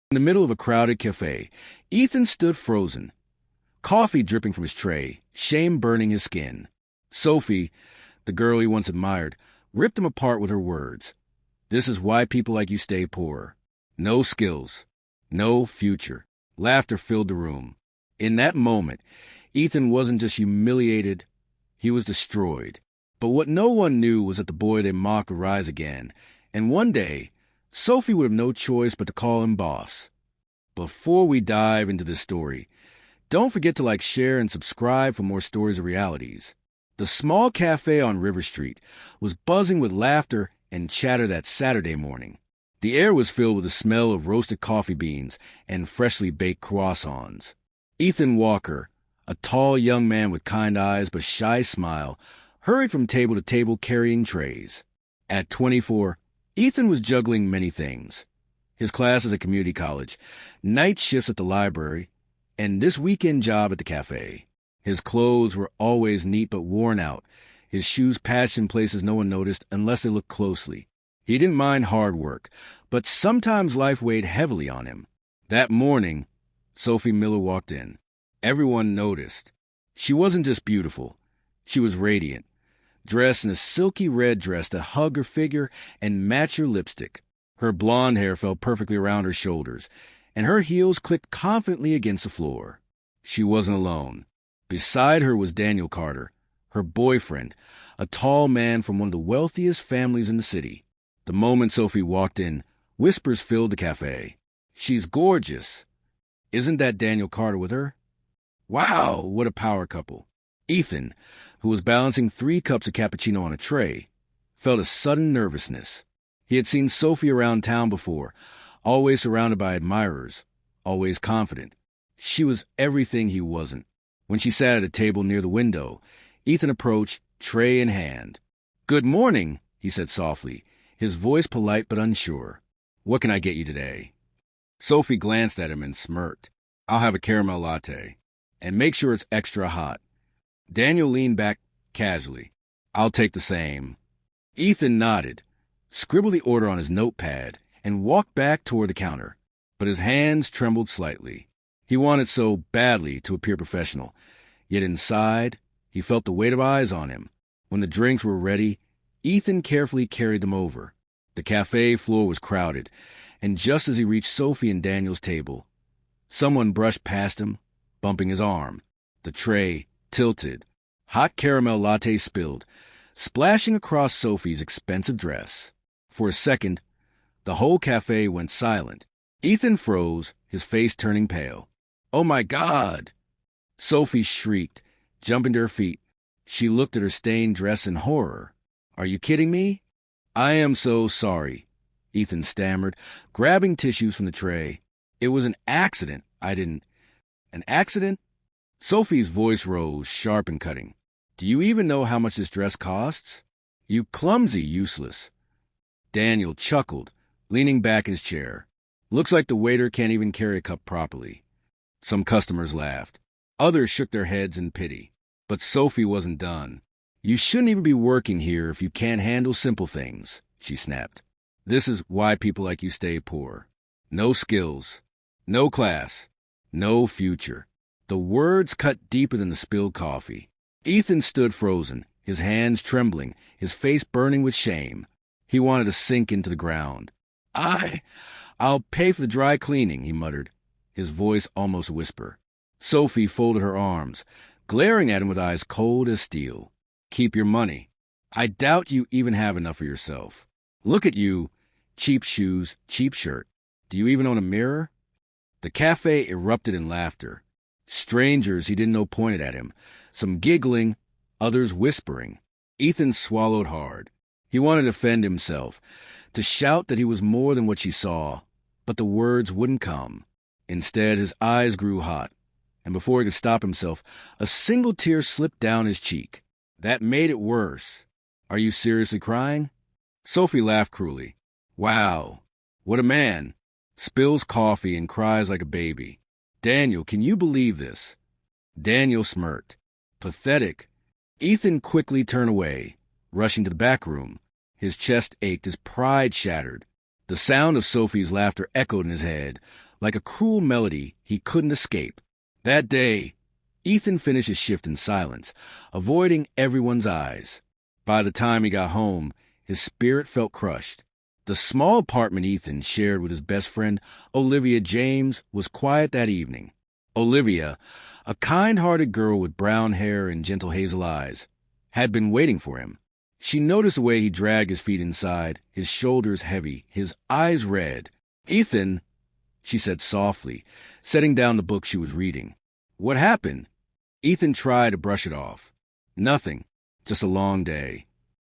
In the middle of a crowded café, Ethan stood frozen, coffee dripping from his tray, shame burning his skin. Sophie, the girl he once admired, ripped him apart with her words. This is why people like you stay poor. No skills. No future. Laughter filled the room. In that moment, Ethan wasn't just humiliated, he was destroyed. But what no one knew was that the boy they mocked would rise again, and one day, Sophie would have no choice but to call him boss. Before we dive into this story, don't forget to like, share, and subscribe for more stories of realities. The small cafe on River Street was buzzing with laughter and chatter that Saturday morning. The air was filled with the smell of roasted coffee beans and freshly baked croissants. Ethan Walker, a tall young man with kind eyes but shy smile, hurried from table to table carrying trays. At 24, Ethan was juggling many things. His classes at community college, night shifts at the library, and this weekend job at the cafe. His clothes were always neat but worn out, his shoes patched in places no one noticed unless they looked closely. He didn't mind hard work, but sometimes life weighed heavily on him. That morning, Sophie Miller walked in. Everyone noticed. She wasn't just beautiful. She was radiant, dressed in a silky red dress that hugged her figure and matched her lipstick. Her blonde hair fell perfectly around her shoulders, and her heels clicked confidently against the floor. She wasn't alone. Beside her was Daniel Carter, her boyfriend, a tall man from one of the wealthiest families in the city. The moment Sophie walked in, whispers filled the cafe. She's gorgeous. Isn't that Daniel Carter with her? Wow, what a power couple. Ethan, who was balancing 3 cups of cappuccino on a tray, felt a sudden nervousness. He had seen Sophie around town before, always surrounded by admirers, always confident. She was everything he wasn't. When she sat at a table near the window, Ethan approached, tray in hand. "Good morning," he said softly, his voice polite but unsure. "What can I get you today?" Sophie glanced at him and smirked. "I'll have a caramel latte. And make sure it's extra hot." Daniel leaned back casually. "I'll take the same." Ethan nodded, scribbled the order on his notepad, and walked back toward the counter. But his hands trembled slightly. He wanted so badly to appear professional, yet inside, he felt the weight of eyes on him. When the drinks were ready, Ethan carefully carried them over. The cafe floor was crowded, and just as he reached Sophie and Daniel's table, someone brushed past him, bumping his arm. The tray tilted. Hot caramel latte spilled, splashing across Sophie's expensive dress. For a second, the whole cafe went silent. Ethan froze, his face turning pale. "Oh my God!" Sophie shrieked, jumping to her feet. She looked at her stained dress in horror. "Are you kidding me?" "I am so sorry," Ethan stammered, grabbing tissues from the tray. "It was an accident. I didn't—" "An accident?" Sophie's voice rose, sharp and cutting. "Do you even know how much this dress costs? You clumsy useless." Daniel chuckled, leaning back in his chair. "Looks like the waiter can't even carry a cup properly." Some customers laughed. Others shook their heads in pity. But Sophie wasn't done. "You shouldn't even be working here if you can't handle simple things," she snapped. "This is why people like you stay poor. No skills, no class, no future." The words cut deeper than the spilled coffee. Ethan stood frozen, his hands trembling, his face burning with shame. He wanted to sink into the ground. I'll pay for the dry cleaning," he muttered, his voice almost a whisper. Sophie folded her arms, glaring at him with eyes cold as steel. "Keep your money. I doubt you even have enough for yourself. Look at you, cheap shoes, cheap shirt. Do you even own a mirror?" The cafe erupted in laughter. Strangers he didn't know pointed at him, some giggling, others whispering. Ethan swallowed hard. He wanted to defend himself, to shout that he was more than what she saw, but the words wouldn't come. Instead, his eyes grew hot, and before he could stop himself, a single tear slipped down his cheek. That made it worse. "Are you seriously crying?" Sophie laughed cruelly. "Wow, what a man. Spills coffee and cries like a baby. Daniel, can you believe this?" Daniel smirked. "Pathetic." Ethan quickly turned away, rushing to the back room. His chest ached, his pride shattered. The sound of Sophie's laughter echoed in his head, like a cruel melody he couldn't escape. That day, Ethan finished his shift in silence, avoiding everyone's eyes. By the time he got home, his spirit felt crushed. The small apartment Ethan shared with his best friend, Olivia James, was quiet that evening. Olivia, a kind-hearted girl with brown hair and gentle hazel eyes, had been waiting for him. She noticed the way he dragged his feet inside, his shoulders heavy, his eyes red. "Ethan," she said softly, setting down the book she was reading. "What happened?" Ethan tried to brush it off. "Nothing, just a long day."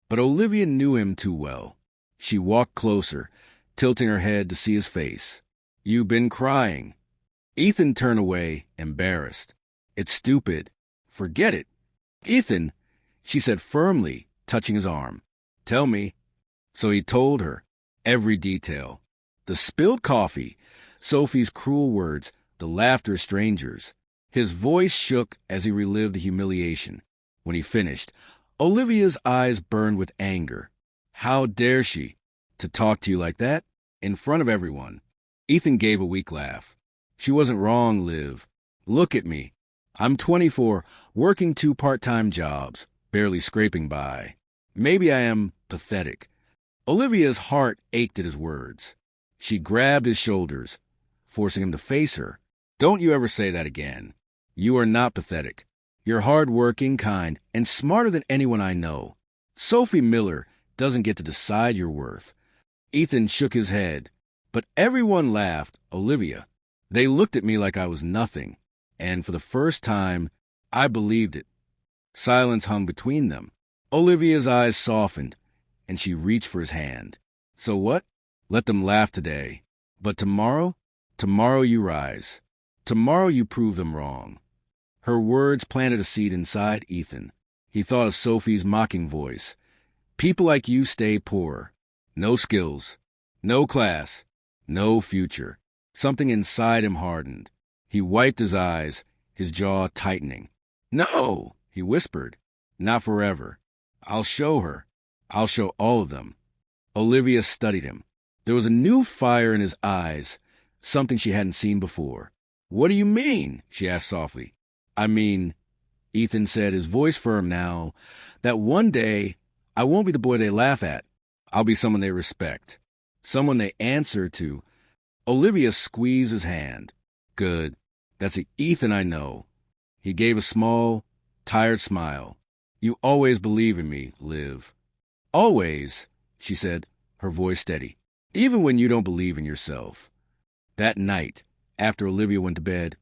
But Olivia knew him too well. She walked closer, tilting her head to see his face. "You've been crying." Ethan turned away, embarrassed. "It's stupid. Forget it." "Ethan," she said firmly, touching his arm. "Tell me." So he told her every detail. The spilled coffee, Sophie's cruel words, the laughter of strangers. His voice shook as he relived the humiliation. When he finished, Olivia's eyes burned with anger. "How dare she? To talk to you like that? In front of everyone." Ethan gave a weak laugh. "She wasn't wrong, Liv. Look at me. I'm 24, working 2 part-time jobs, barely scraping by. Maybe I am pathetic." Olivia's heart ached at his words. She grabbed his shoulders, forcing him to face her. "Don't you ever say that again. You are not pathetic. You're hard-working, kind, and smarter than anyone I know. Sophie Miller doesn't get to decide your worth." Ethan shook his head, but everyone laughed, Olivia. "They looked at me like I was nothing, and for the first time, I believed it." Silence hung between them. Olivia's eyes softened, and she reached for his hand. "So what? Let them laugh today. But tomorrow you rise. Tomorrow you prove them wrong." Her words planted a seed inside Ethan. He thought of Sophie's mocking voice. "People like you stay poor. No skills, no class, no future." Something inside him hardened. He wiped his eyes, his jaw tightening. "No," he whispered. "Not forever. I'll show her. I'll show all of them." Olivia studied him. There was a new fire in his eyes, something she hadn't seen before. "What do you mean?" she asked softly. "I mean," Ethan said, his voice firm now, "that one day I won't be the boy they laugh at. I'll be someone they respect, someone they answer to." Olivia squeezed his hand. "Good. That's the Ethan I know." He gave a small, tired smile. "You always believe in me, Liv." "Always," she said, her voice steady, "even when you don't believe in yourself." That night, after Olivia went to bed,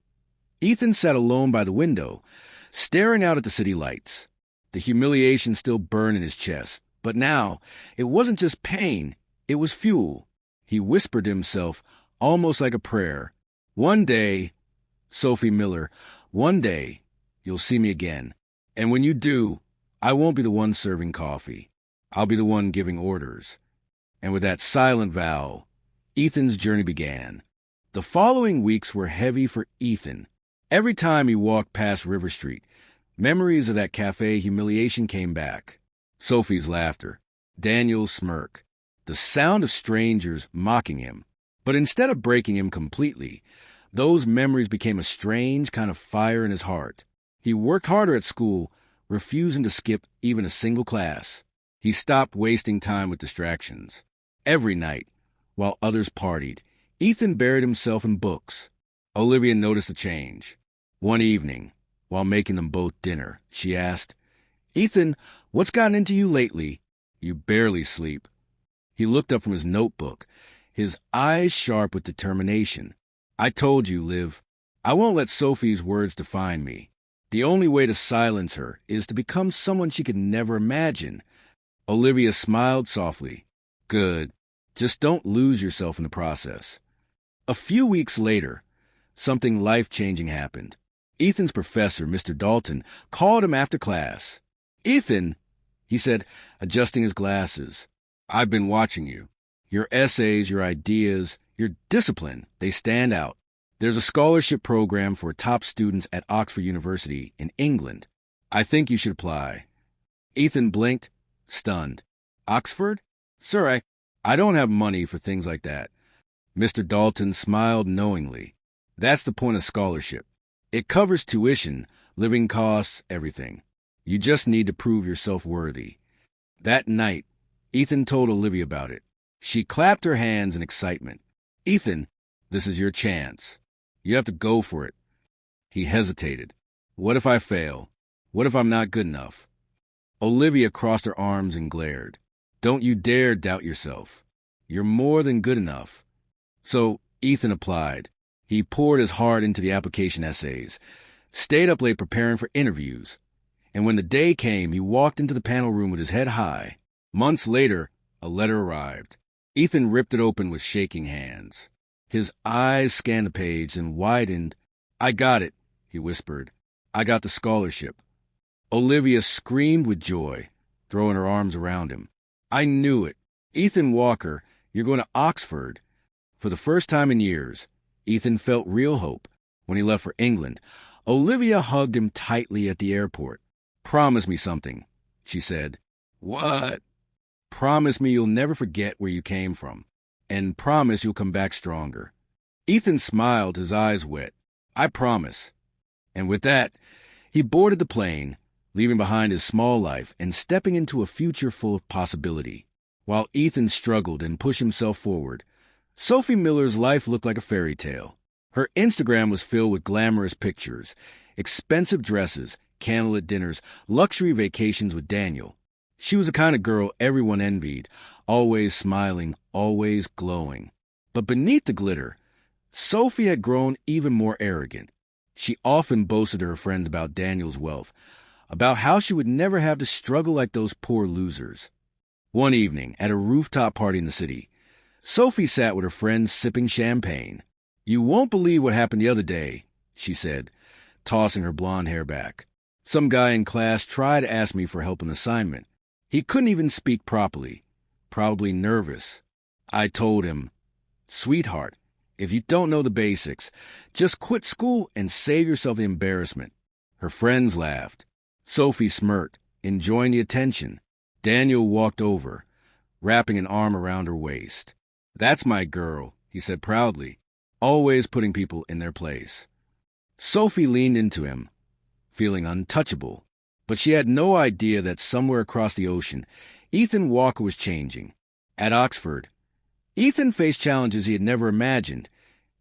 Ethan sat alone by the window, staring out at the city lights. The humiliation still burned in his chest, but now it wasn't just pain, it was fuel. He whispered to himself, almost like a prayer, "One day, Sophie Miller, one day you'll see me again. And when you do, I won't be the one serving coffee. I'll be the one giving orders." And with that silent vow, Ethan's journey began. The following weeks were heavy for Ethan. Every time he walked past River Street, memories of that café humiliation came back. Sophie's laughter, Daniel's smirk, the sound of strangers mocking him. But instead of breaking him completely, those memories became a strange kind of fire in his heart. He worked harder at school, refusing to skip even a single class. He stopped wasting time with distractions. Every night, while others partied, Ethan buried himself in books. Olivia noticed a change. One evening, while making them both dinner, she asked, "Ethan, what's gotten into you lately? You barely sleep." He looked up from his notebook, his eyes sharp with determination. "I told you, Liv, I won't let Sophie's words define me. The only way to silence her is to become someone she could never imagine." Olivia smiled softly. "Good. Just don't lose yourself in the process." A few weeks later, something life-changing happened. Ethan's professor, Mr. Dalton, called him after class. "Ethan," he said, adjusting his glasses, "I've been watching you. Your essays, your ideas, your discipline, they stand out. There's a scholarship program for top students at Oxford University in England. I think you should apply." Ethan blinked, stunned. "Oxford? Sir, I don't have money for things like that. Mr. Dalton smiled knowingly. That's the point of scholarship. It covers tuition, living costs, everything. You just need to prove yourself worthy. That night, Ethan told Olivia about it. She clapped her hands in excitement. Ethan, this is your chance. You have to go for it. He hesitated. What if I fail? What if I'm not good enough? Olivia crossed her arms and glared. Don't you dare doubt yourself. You're more than good enough. So Ethan applied. He poured his heart into the application essays, stayed up late preparing for interviews, and when the day came, he walked into the panel room with his head high. Months later, a letter arrived. Ethan ripped it open with shaking hands. His eyes scanned the page and widened. I got it, he whispered. I got the scholarship. Olivia screamed with joy, throwing her arms around him. I knew it. Ethan Walker, you're going to Oxford. For the first time in years, Ethan felt real hope. When he left for England, Olivia hugged him tightly at the airport. Promise me something, she said. What? Promise me you'll never forget where you came from, and promise you'll come back stronger. Ethan smiled, his eyes wet. I promise. And with that, he boarded the plane, leaving behind his small life and stepping into a future full of possibility. While Ethan struggled and pushed himself forward, Sophie Miller's life looked like a fairy tale. Her Instagram was filled with glamorous pictures, expensive dresses, candlelit dinners, luxury vacations with Daniel. She was the kind of girl everyone envied, always smiling, always glowing. But beneath the glitter, Sophie had grown even more arrogant. She often boasted to her friends about Daniel's wealth, about how she would never have to struggle like those poor losers. One evening, at a rooftop party in the city, Sophie sat with her friends sipping champagne. You won't believe what happened the other day, she said, tossing her blonde hair back. Some guy in class tried to ask me for help on an assignment. He couldn't even speak properly, probably nervous. I told him, sweetheart, if you don't know the basics, just quit school and save yourself the embarrassment. Her friends laughed. Sophie smirked, enjoying the attention. Daniel walked over, wrapping an arm around her waist. That's my girl, he said proudly, always putting people in their place. Sophie leaned into him, feeling untouchable, but she had no idea that somewhere across the ocean, Ethan Walker was changing. At Oxford, Ethan faced challenges he had never imagined.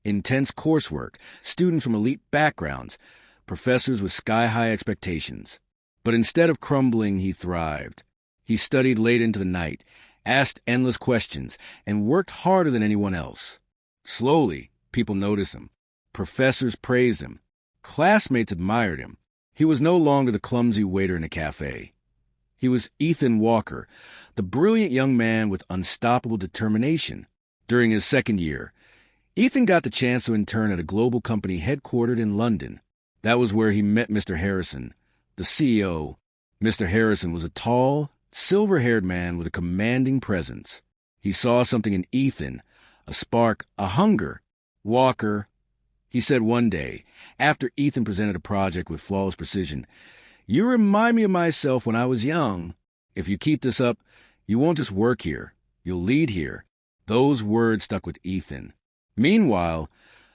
Intense coursework, students from elite backgrounds, professors with sky-high expectations. But instead of crumbling, he thrived. He studied late into the night, asked endless questions, and worked harder than anyone else. Slowly, people noticed him. Professors praised him. Classmates admired him. He was no longer the clumsy waiter in a café. He was Ethan Walker, the brilliant young man with unstoppable determination. During his second year, Ethan got the chance to intern at a global company headquartered in London. That was where he met Mr. Harrison, the CEO. Mr. Harrison was a tall, silver-haired man with a commanding presence. He saw something in Ethan, a spark, a hunger. Walker, he said one day, after Ethan presented a project with flawless precision, you remind me of myself when I was young. If you keep this up, you won't just work here, you'll lead here. Those words stuck with Ethan. Meanwhile,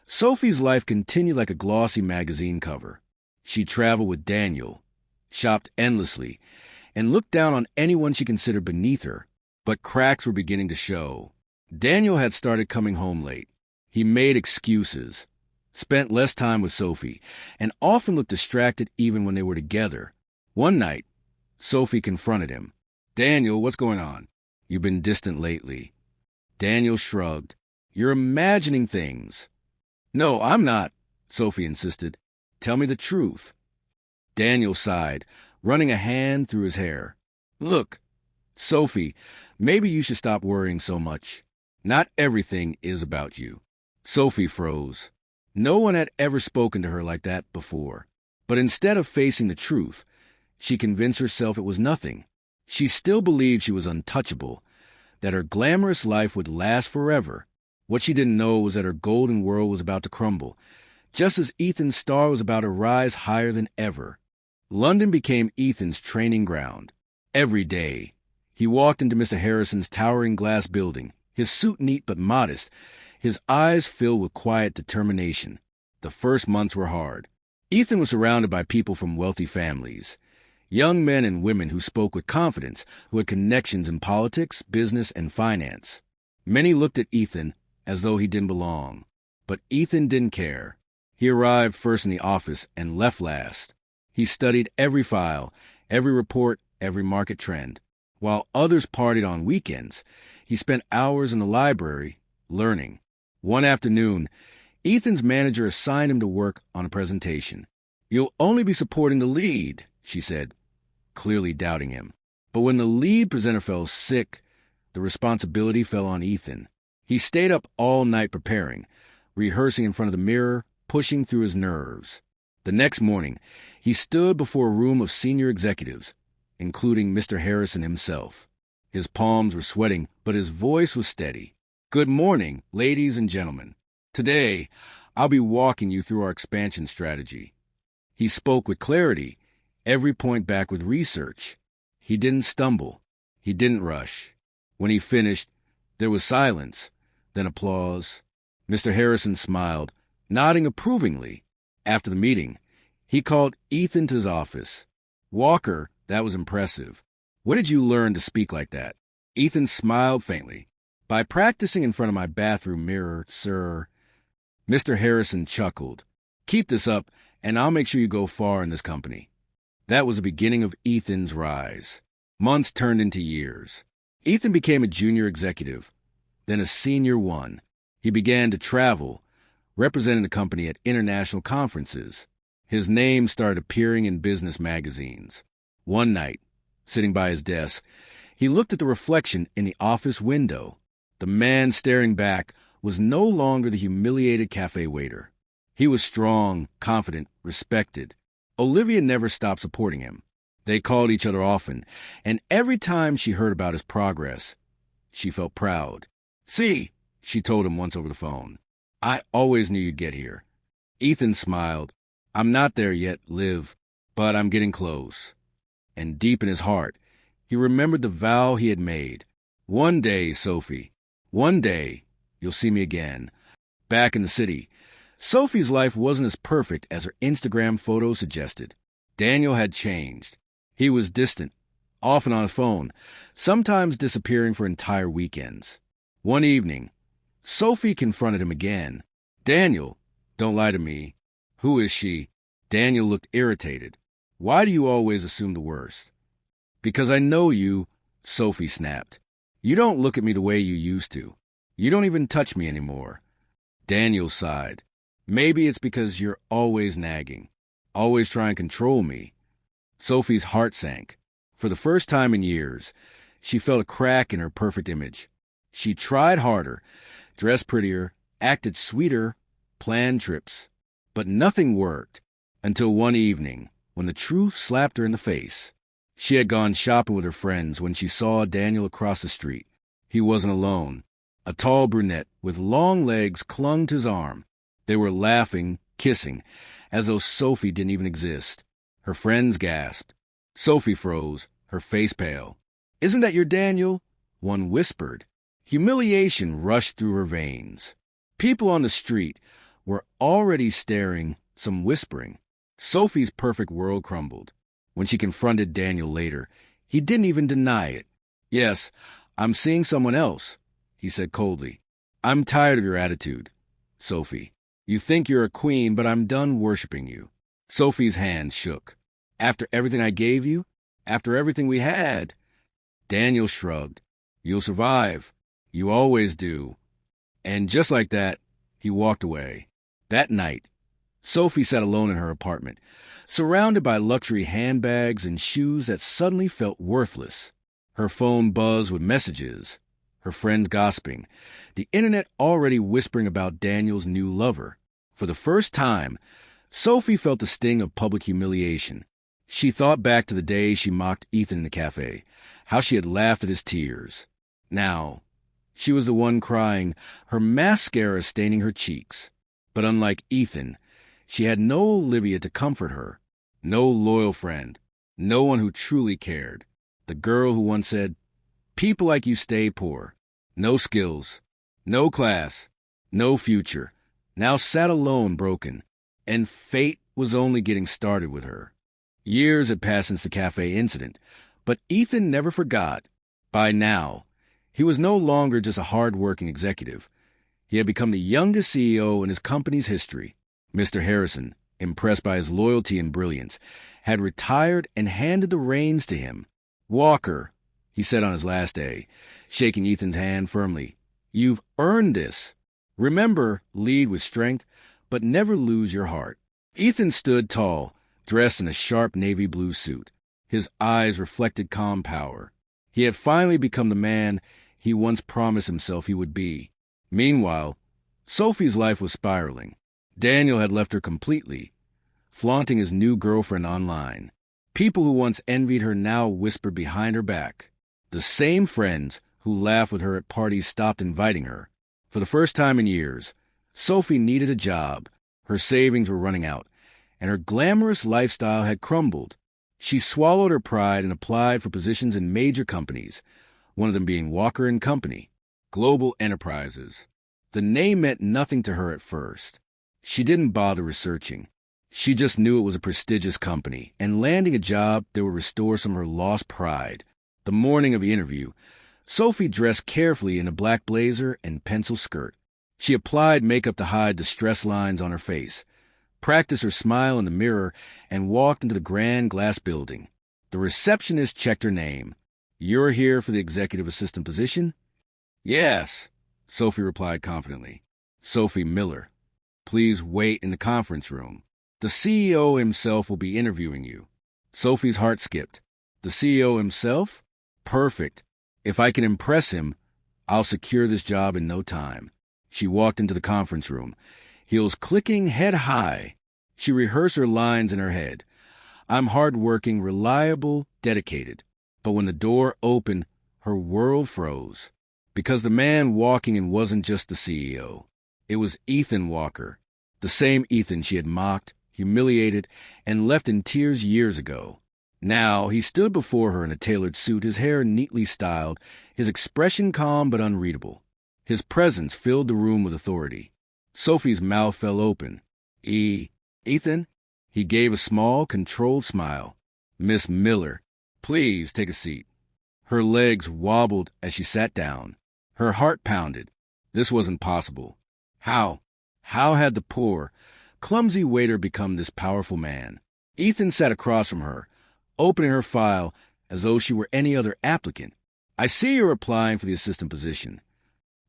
Sophie's life continued like a glossy magazine cover. She traveled with Daniel, shopped endlessly, and looked down on anyone she considered beneath her. But cracks were beginning to show. Daniel had started coming home late. He made excuses, spent less time with Sophie, and often looked distracted even when they were together. One night, Sophie confronted him. Daniel, what's going on? You've been distant lately. Daniel shrugged. You're imagining things. No, I'm not, Sophie insisted. Tell me the truth. Daniel sighed, running a hand through his hair. Look, Sophie, maybe you should stop worrying so much. Not everything is about you. Sophie froze. No one had ever spoken to her like that before. But instead of facing the truth, she convinced herself it was nothing. She still believed she was untouchable, that her glamorous life would last forever. What she didn't know was that her golden world was about to crumble, just as Ethan's star was about to rise higher than ever. London became Ethan's training ground. Every day, He walked into Mr. Harrison's towering glass building, his suit neat but modest, his eyes filled with quiet determination. The first months were hard. Ethan was surrounded by people from wealthy families, young men and women who spoke with confidence, who had connections in politics, business, and finance. Many looked at Ethan as though he didn't belong. But Ethan didn't care. He arrived first in the office and left last. He studied every file, every report, every market trend. While others partied on weekends, he spent hours in the library learning. One afternoon, Ethan's manager assigned him to work on a presentation. "You'll only be supporting the lead," she said, clearly doubting him. But when the lead presenter fell sick, the responsibility fell on Ethan. He stayed up all night preparing, rehearsing in front of the mirror, pushing through his nerves. The next morning, he stood before a room of senior executives, including Mr. Harrison himself. His palms were sweating, but his voice was steady. "Good morning, ladies and gentlemen. Today, I'll be walking you through our expansion strategy." He spoke with clarity, every point back with research. He didn't stumble. He didn't rush. When he finished, there was silence, then applause. Mr. Harrison smiled, nodding approvingly. After the meeting, he called Ethan to his office. "Walker, that was impressive. Where did you learn to speak like that?" Ethan smiled faintly. "By practicing in front of my bathroom mirror, sir." Mr. Harrison chuckled. "Keep this up, and I'll make sure you go far in this company." That was the beginning of Ethan's rise. Months turned into years. Ethan became a junior executive, then a senior one. He began to travel, representing the company at international conferences. His name started appearing in business magazines. One night, sitting by his desk, he looked at the reflection in the office window. The man staring back was no longer the humiliated café waiter. He was strong, confident, respected. Olivia never stopped supporting him. They called each other often, and every time she heard about his progress, she felt proud. "See," she told him once over the phone, "I always knew you'd get here." Ethan smiled. "I'm not there yet, Liv, but I'm getting close." And deep in his heart, he remembered the vow he had made. "One day, Sophie, one day, you'll see me again." Back in the city, Sophie's life wasn't as perfect as her Instagram photo suggested. Daniel had changed. He was distant, often on the phone, sometimes disappearing for entire weekends. One evening, Sophie confronted him again. "Daniel, don't lie to me. Who is she?" Daniel looked irritated. "Why do you always assume the worst?" "Because I know you," Sophie snapped. "You don't look at me the way you used to. You don't even touch me anymore." Daniel sighed. "Maybe it's because you're always nagging, always trying to control me." Sophie's heart sank. For the first time in years, she felt a crack in her perfect image. She tried harder, dressed prettier, acted sweeter, planned trips. But nothing worked until one evening when the truth slapped her in the face. She had gone shopping with her friends when she saw Daniel across the street. He wasn't alone. A tall brunette with long legs clung to his arm. They were laughing, kissing, as though Sophie didn't even exist. Her friends gasped. Sophie froze, her face pale. "Isn't that your Daniel?" one whispered. Humiliation rushed through her veins. People on the street were already staring, some whispering. Sophie's perfect world crumbled. When she confronted Daniel later, he didn't even deny it. "Yes, I'm seeing someone else," he said coldly. "I'm tired of your attitude, Sophie. You think you're a queen, but I'm done worshiping you." Sophie's hand shook. "After everything I gave you? After everything we had?" Daniel shrugged. "You'll survive. You always do." And just like that, he walked away. That night, Sophie sat alone in her apartment, surrounded by luxury handbags and shoes that suddenly felt worthless. Her phone buzzed with messages, her friends gossiping, the internet already whispering about Daniel's new lover. For the first time, Sophie felt the sting of public humiliation. She thought back to the day she mocked Ethan in the cafe, how she had laughed at his tears. Now, she was the one crying, her mascara staining her cheeks. But unlike Ethan, she had no Olivia to comfort her, no loyal friend, no one who truly cared. The girl who once said, People like you stay poor. No skills, no class, no future. Now sat alone, broken. And fate was only getting started with her. Years had passed since the cafe incident, but Ethan never forgot. By now, he was no longer just a hard-working executive. He had become the youngest CEO in his company's history. Mr. Harrison, impressed by his loyalty and brilliance, had retired and handed the reins to him. "Walker," he said on his last day, shaking Ethan's hand firmly, "you've earned this. Remember, lead with strength, but never lose your heart." Ethan stood tall, dressed in a sharp navy blue suit. His eyes reflected calm power. He had finally become the man he once promised himself he would be. Meanwhile, Sophie's life was spiraling. Daniel had left her completely, flaunting his new girlfriend online. People who once envied her now whispered behind her back. The same friends who laughed with her at parties stopped inviting her. For the first time in years, Sophie needed a job. Her savings were running out, and her glamorous lifestyle had crumbled. She swallowed her pride and applied for positions in major companies, one of them being Walker & Company, global enterprises. The name meant nothing to her at first. She didn't bother researching. She just knew it was a prestigious company, and landing a job that would restore some of her lost pride. The morning of the interview, Sophie dressed carefully in a black blazer and pencil skirt. She applied makeup to hide the stress lines on her face, practiced her smile in the mirror, and walked into the grand glass building. The receptionist checked her name. "You're here for the executive assistant position?" "Yes," Sophie replied confidently. "Sophie Miller. Please wait in the conference room. The CEO himself will be interviewing you." Sophie's heart skipped. The CEO himself? Perfect. If I can impress him, I'll secure this job in no time. She walked into the conference room, heels clicking head high. She rehearsed her lines in her head. "I'm hardworking, reliable, dedicated." But when the door opened, her world froze. Because the man walking in wasn't just the CEO. It was Ethan Walker, the same Ethan she had mocked, humiliated, and left in tears years ago. Now he stood before her in a tailored suit, his hair neatly styled, his expression calm but unreadable. His presence filled the room with authority. Sophie's mouth fell open. Ethan?" He gave a small, controlled smile. "Miss Miller, please take a seat." Her legs wobbled as she sat down. Her heart pounded. This wasn't possible. How had the poor, clumsy waiter become this powerful man? Ethan sat across from her, opening her file as though she were any other applicant. "I see you're applying for the assistant position."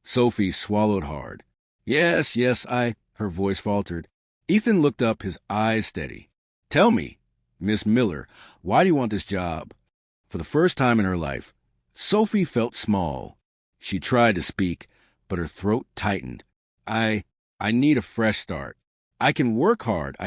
Sophie swallowed hard. Yes, her voice faltered. Ethan looked up, his eyes steady. "Tell me, Miss Miller, why do you want this job?" For the first time in her life, Sophie felt small. She tried to speak, but her throat tightened. I need a fresh start. I can work hard.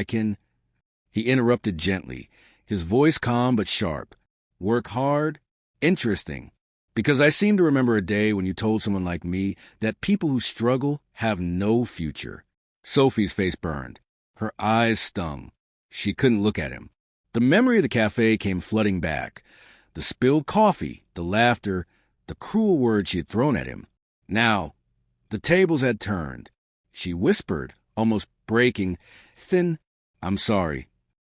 He interrupted gently, his voice calm but sharp. "Work hard? Interesting. Because I seem to remember a day when you told someone like me that people who struggle have no future." Sophie's face burned. Her eyes stung. She couldn't look at him. The memory of the cafe came flooding back. The spilled coffee, the laughter, the cruel words she had thrown at him. Now, the tables had turned. She whispered, almost breaking, "Ethan, I'm sorry."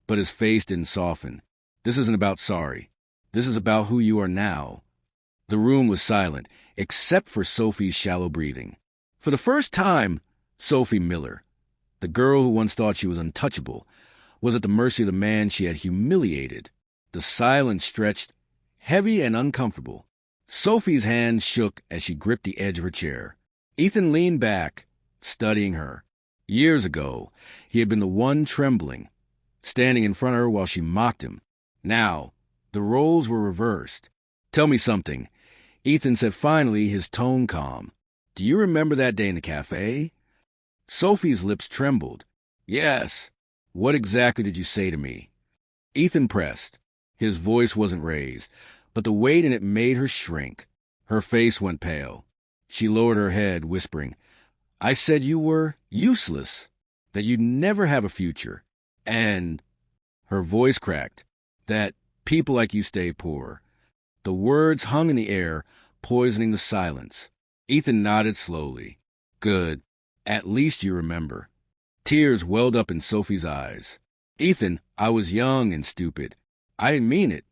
But his face didn't soften. "This isn't about sorry. This is about who you are now." The room was silent, except for Sophie's shallow breathing. For the first time, Sophie Miller, the girl who once thought she was untouchable, was at the mercy of the man she had humiliated. The silence stretched, heavy and uncomfortable. Sophie's hand shook as she gripped the edge of her chair. Ethan leaned back, studying her. Years ago, he had been the one trembling, standing in front of her while she mocked him. Now, the roles were reversed. "Tell me something," Ethan said finally, his tone calm. "Do you remember that day in the cafe?" Sophie's lips trembled. "Yes. What exactly did you say to me?" Ethan pressed. His voice wasn't raised, but the weight in it made her shrink. Her face went pale. She lowered her head, whispering, "I said you were useless, that you'd never have a future, and—" Her voice cracked. "That people like you stay poor." The words hung in the air, poisoning the silence. Ethan nodded slowly. Good. At least you remember. Tears welled up in Sophie's eyes. Ethan, I was young and stupid. I didn't mean it.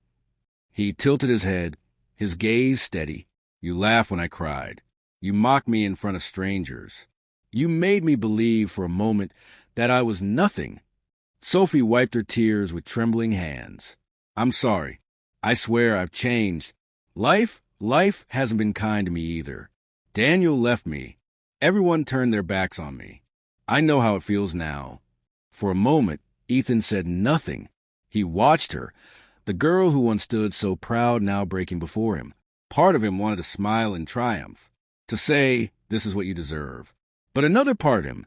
He tilted his head, his gaze steady. You laughed when I cried. You mocked me in front of strangers. You made me believe for a moment that I was nothing. Sophie wiped her tears with trembling hands. I'm sorry. I swear I've changed. Life hasn't been kind to me either. Daniel left me. Everyone turned their backs on me. I know how it feels now. For a moment, Ethan said nothing. He watched her, the girl who once stood so proud now breaking before him. Part of him wanted to smile in triumph, to say, this is what you deserve. But another part of him,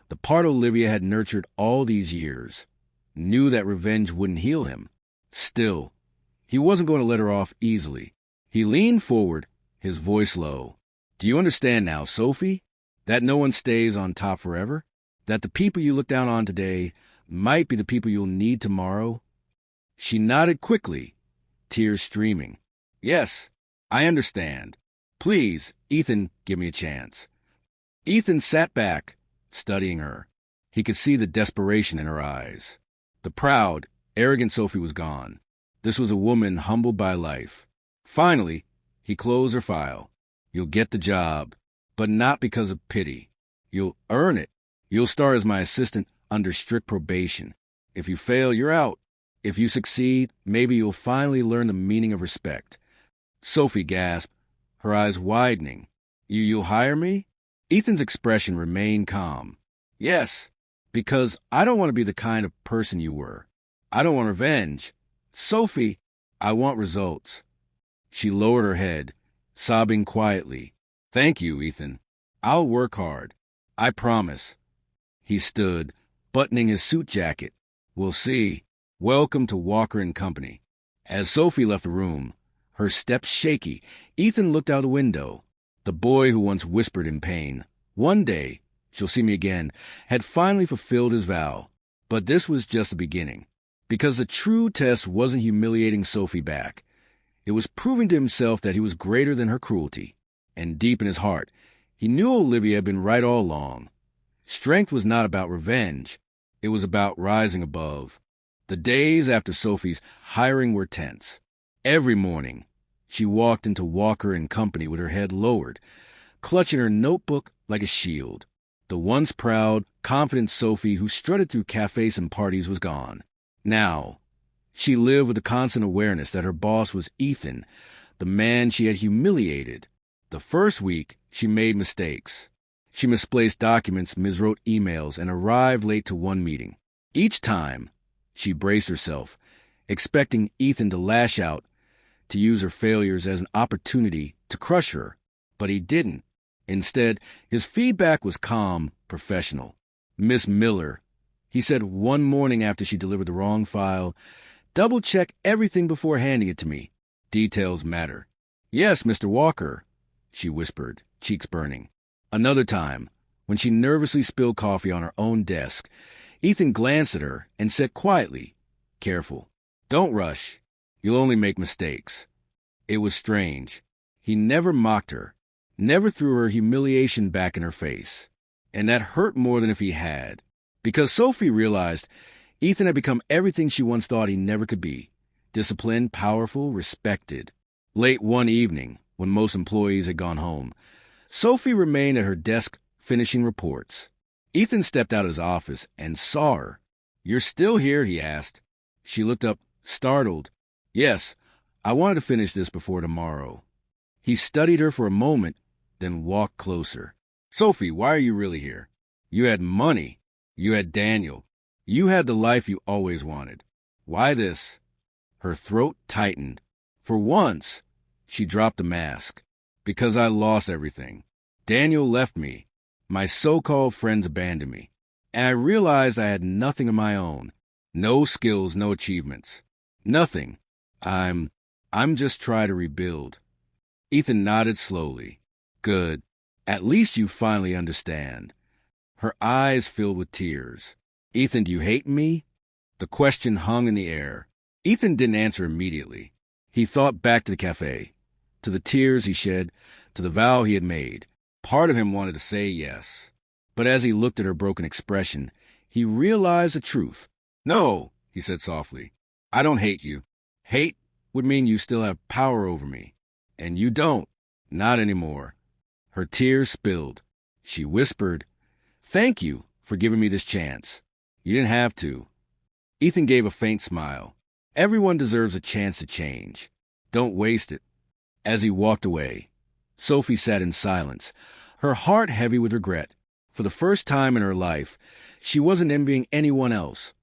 the part Olivia had nurtured all these years, knew that revenge wouldn't heal him. Still, he wasn't going to let her off easily. He leaned forward, his voice low. Do you understand now, Sophie? That no one stays on top forever? That the people you look down on today might be the people you'll need tomorrow? She nodded quickly, tears streaming. Yes, I understand. Please, Ethan, give me a chance. Ethan sat back, studying her. He could see the desperation in her eyes. The proud, arrogant Sophie was gone. This was a woman humbled by life. Finally, he closed her file. You'll get the job, but not because of pity. You'll earn it. You'll start as my assistant under strict probation. If you fail, you're out. If you succeed, maybe you'll finally learn the meaning of respect. Sophie gasped, her eyes widening. You'll hire me? Ethan's expression remained calm. Yes, because I don't want to be the kind of person you were. I don't want revenge. Sophie, I want results. She lowered her head, sobbing quietly. Thank you, Ethan. I'll work hard. I promise. He stood, buttoning his suit jacket. We'll see. Welcome to Walker & Company. As Sophie left the room, her steps shaky, Ethan looked out the window. The boy who once whispered in pain, one day, she'll see me again, had finally fulfilled his vow. But this was just the beginning. Because the true test wasn't humiliating Sophie back. It was proving to himself that he was greater than her cruelty. And deep in his heart, he knew Olivia had been right all along. Strength was not about revenge. It was about rising above. The days after Sophie's hiring were tense. Every morning, she walked into Walker & Company with her head lowered, clutching her notebook like a shield. The once proud, confident Sophie who strutted through cafes and parties was gone. Now, she lived with the constant awareness that her boss was Ethan, the man she had humiliated. The first week, she made mistakes. She misplaced documents, miswrote emails, and arrived late to one meeting. Each time, she braced herself, expecting Ethan to lash out, to use her failures as an opportunity to crush her. But he didn't. Instead, his feedback was calm, professional. Miss Miller, he said one morning after she delivered the wrong file, double-check everything before handing it to me. Details matter. Yes, Mr. Walker, she whispered, cheeks burning. Another time, when she nervously spilled coffee on her own desk, Ethan glanced at her and said quietly, careful, don't rush. You'll only make mistakes. It was strange. He never mocked her, never threw her humiliation back in her face. And that hurt more than if he had. Because Sophie realized Ethan had become everything she once thought he never could be. Disciplined, powerful, respected. Late one evening, when most employees had gone home, Sophie remained at her desk finishing reports. Ethan stepped out of his office and saw her. You're still here, he asked. She looked up, startled. Yes, I wanted to finish this before tomorrow. He studied her for a moment, then walked closer. Sophie, why are you really here? You had money. You had Daniel. You had the life you always wanted. Why this? Her throat tightened. For once, she dropped the mask. Because I lost everything. Daniel left me. My so-called friends abandoned me. And I realized I had nothing of my own. No skills, no achievements. Nothing. I'm just trying to rebuild. Ethan nodded slowly. Good. At least you finally understand. Her eyes filled with tears. Ethan, do you hate me? The question hung in the air. Ethan didn't answer immediately. He thought back to the cafe. to the tears he shed, to the vow he had made. Part of him wanted to say yes. But as he looked at her broken expression, he realized the truth. "No," he said softly. "I don't hate you. Hate would mean you still have power over me. And you don't. Not anymore." Her tears spilled. She whispered, "Thank you for giving me this chance. You didn't have to." Ethan gave a faint smile. Everyone deserves a chance to change. Don't waste it. As he walked away, Sophie sat in silence, her heart heavy with regret. For the first time in her life, she wasn't envying anyone else.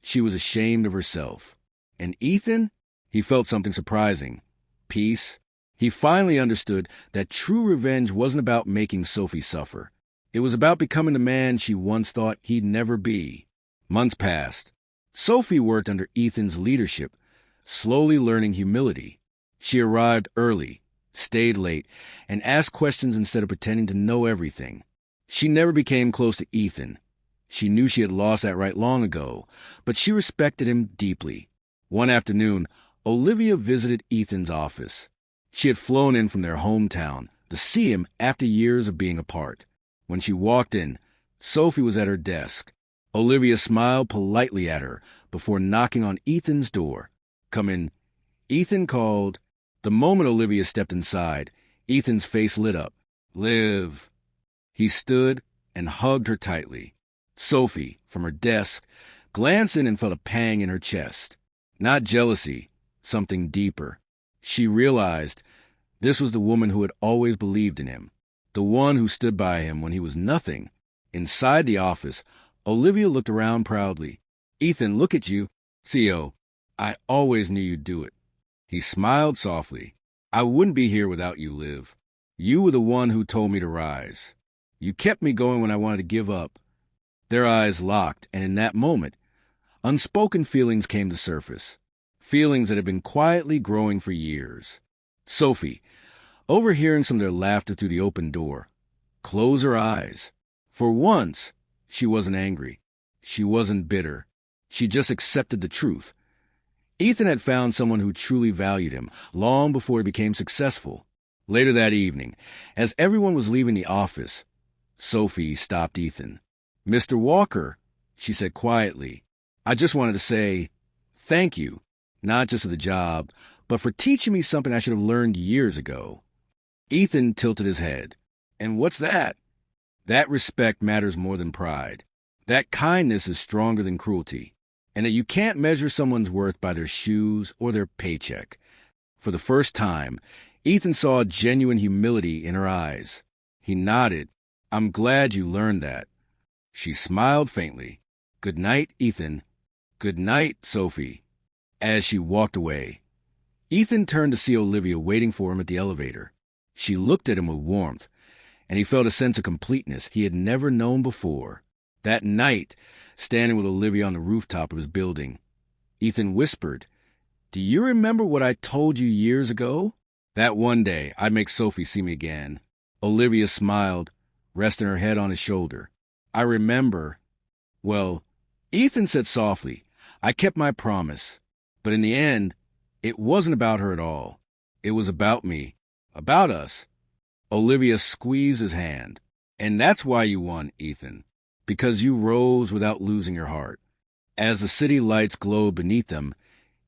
She was ashamed of herself. And Ethan? He felt something surprising. Peace. He finally understood that true revenge wasn't about making Sophie suffer. It was about becoming the man she once thought he'd never be. Months passed. Sophie worked under Ethan's leadership, slowly learning humility. She arrived early, stayed late, and asked questions instead of pretending to know everything. She never became close to Ethan. She knew she had lost that right long ago, but she respected him deeply. One afternoon, Olivia visited Ethan's office. She had flown in from their hometown to see him after years of being apart. When she walked in, Sophie was at her desk. Olivia smiled politely at her before knocking on Ethan's door. "Come in." Ethan called. The moment Olivia stepped inside, Ethan's face lit up. "Liv." He stood and hugged her tightly. Sophie, from her desk, glanced in and felt a pang in her chest. Not jealousy, something deeper. She realized this was the woman who had always believed in him, the one who stood by him when he was nothing. Inside the office, Olivia looked around proudly. "Ethan, look at you. CO, I always knew you'd do it." He smiled softly. "I wouldn't be here without you, Liv. You were the one who told me to rise. You kept me going when I wanted to give up." Their eyes locked, and in that moment, unspoken feelings came to surface. Feelings that had been quietly growing for years. Sophie, overhearing some of their laughter through the open door, closed her eyes. For once, she wasn't angry. She wasn't bitter. She just accepted the truth. Ethan had found someone who truly valued him long before he became successful. Later that evening, as everyone was leaving the office, Sophie stopped Ethan. "Mr. Walker," she said quietly, "I just wanted to say thank you, not just for the job, but for teaching me something I should have learned years ago." Ethan tilted his head. "And what's that?" "That respect matters more than pride. That kindness is stronger than cruelty. And that you can't measure someone's worth by their shoes or their paycheck." For the first time, Ethan saw genuine humility in her eyes. He nodded. "I'm glad you learned that." She smiled faintly. "Good night, Ethan." "Good night, Sophie." As she walked away, Ethan turned to see Olivia waiting for him at the elevator. She looked at him with warmth, and he felt a sense of completeness he had never known before. That night, standing with Olivia on the rooftop of his building, Ethan whispered, "Do you remember what I told you years ago? That one day I'd make Sophie see me again." Olivia smiled, resting her head on his shoulder. "I remember." "Well," Ethan said softly, "I kept my promise. But in the end, it wasn't about her at all. It was about me. About us." Olivia squeezed his hand. "And that's why you won, Ethan. Because you rose without losing your heart." As the city lights glowed beneath them,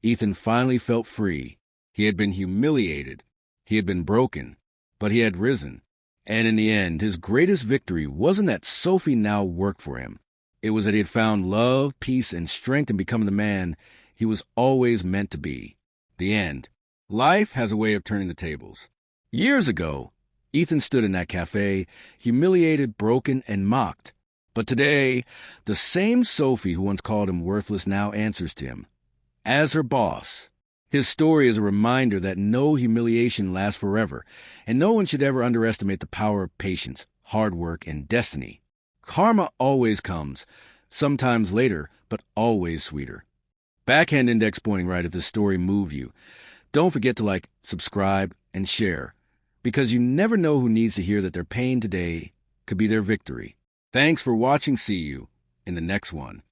Ethan finally felt free. He had been humiliated. He had been broken. But he had risen. And in the end, his greatest victory wasn't that Sophie now worked for him. It was that he had found love, peace, and strength in becoming the man he was always meant to be. The end. Life has a way of turning the tables. Years ago, Ethan stood in that café, humiliated, broken, and mocked. But today, the same Sophie who once called him worthless now answers to him as her boss. His story is a reminder that no humiliation lasts forever, and no one should ever underestimate the power of patience, hard work, and destiny. Karma always comes, sometimes later, but always sweeter. Backhand index pointing right if this story moved you. Don't forget to like, subscribe, and share, because you never know who needs to hear that their pain today could be their victory. Thanks for watching. See you in the next one.